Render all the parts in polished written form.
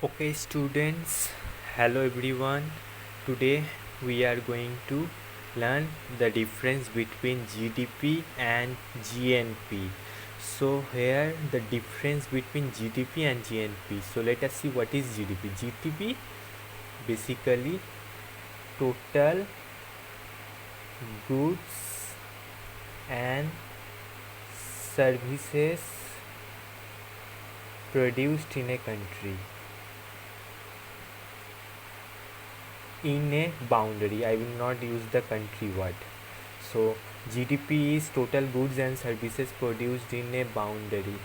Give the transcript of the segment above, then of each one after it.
Okay, students, hello everyone. Today we are going to learn the difference between GDP and GNP. So, here the difference between GDP and GNP. So, let us see what is GDP. GDP basically total goods and services produced in a country in a boundary. I will not use the country word. So GDP is total goods and services produced in a boundary.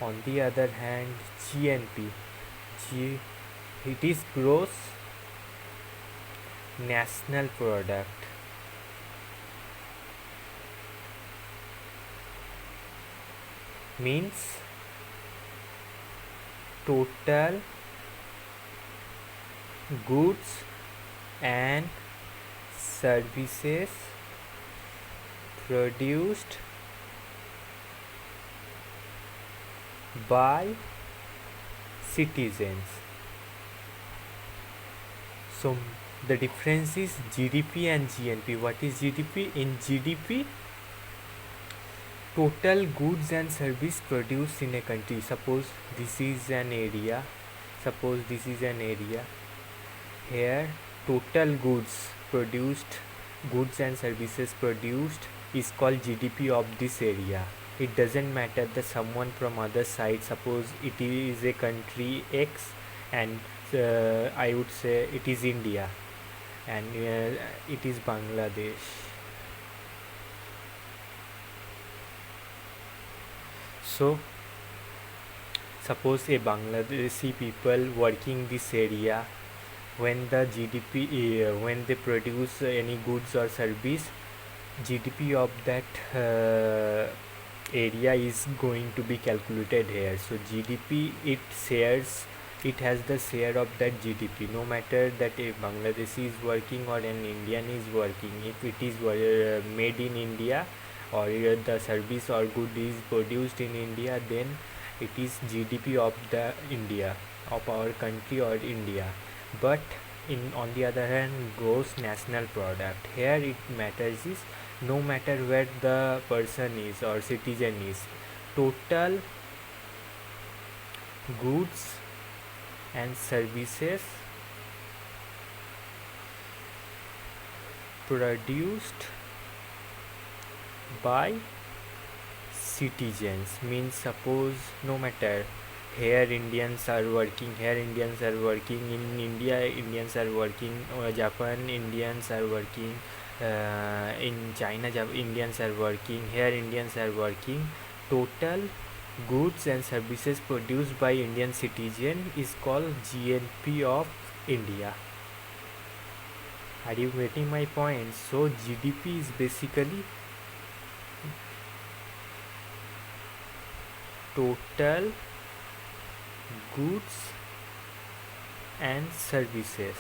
On the other hand, GNP, G, it is gross national product. Means total goods and services produced by citizens. So the difference is GDP and GNP. What is GDP? In GDP, total goods and service produced in a country. Suppose this is an area. Here total goods and services produced is called GDP of this area. It doesn't matter that someone from other side, suppose it is a country X and I would say it is India and it is Bangladesh. So suppose a Bangladeshi people working this area, when the GDP when they produce any goods or service, GDP of that area is going to be calculated here. So GDP, it has the share of that GDP, no matter that a Bangladeshi is working or an Indian is working. If it is made in India or the service or good is produced in India, then it is GDP of the India, of our country or India. But on the other hand, gross national product, here it matters is no matter where the person is or citizen is, total goods and services produced by citizens. Means suppose no matter, here Indians are working in India, Indians are working Japan, Indians are working in China, Indians are working here, Indians are working. Total goods and services produced by Indian citizen is called GNP of India. Are you getting my point? So GDP is basically total goods and services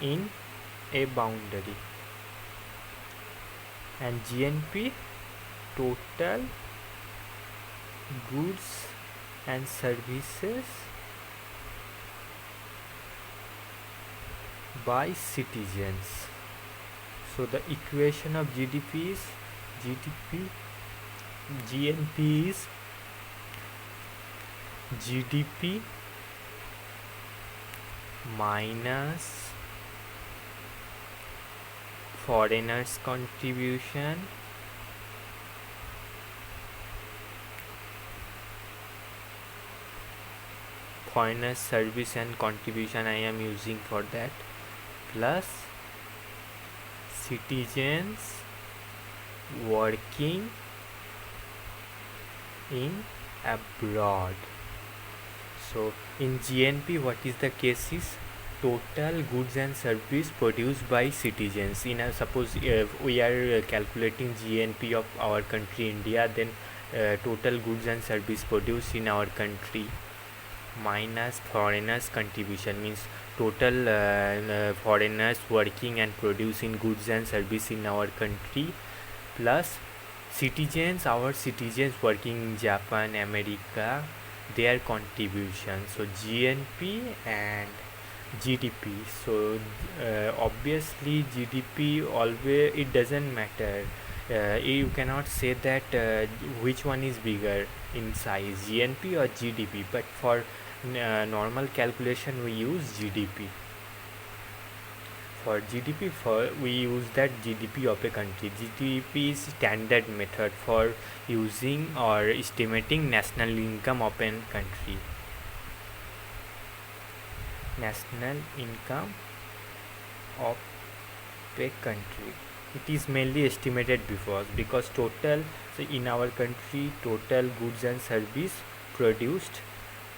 in a boundary, and GNP, total goods and services by citizens. So the equation of GDP is GNP is GDP minus foreigners contribution foreigners service and contribution I am using for that, plus citizens working in abroad. So in GNP, what is the case is total goods and service produced by citizens. In suppose we are calculating GNP of our country India, then total goods and service produced in our country minus foreigners contribution, means total foreigners working and producing goods and service in our country, plus citizens, our citizens working in Japan, America, their contribution. So GNP and GDP. So obviously GDP always, it doesn't matter. You cannot say that which one is bigger in size, GNP or GDP, but for normal calculation we use GDP. For GDP, we use that GDP of a country. GDP is standard method for using or estimating national income of a country. National income of a country. It is mainly estimated because total, so in our country total goods and service produced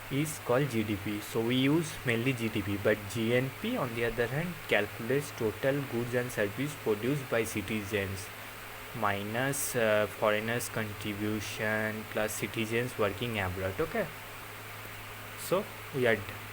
is called GDP. So we use mainly GDP, but GNP on the other hand calculates total goods and service produced by citizens minus foreigners contribution plus citizens working abroad. Okay, so we are done.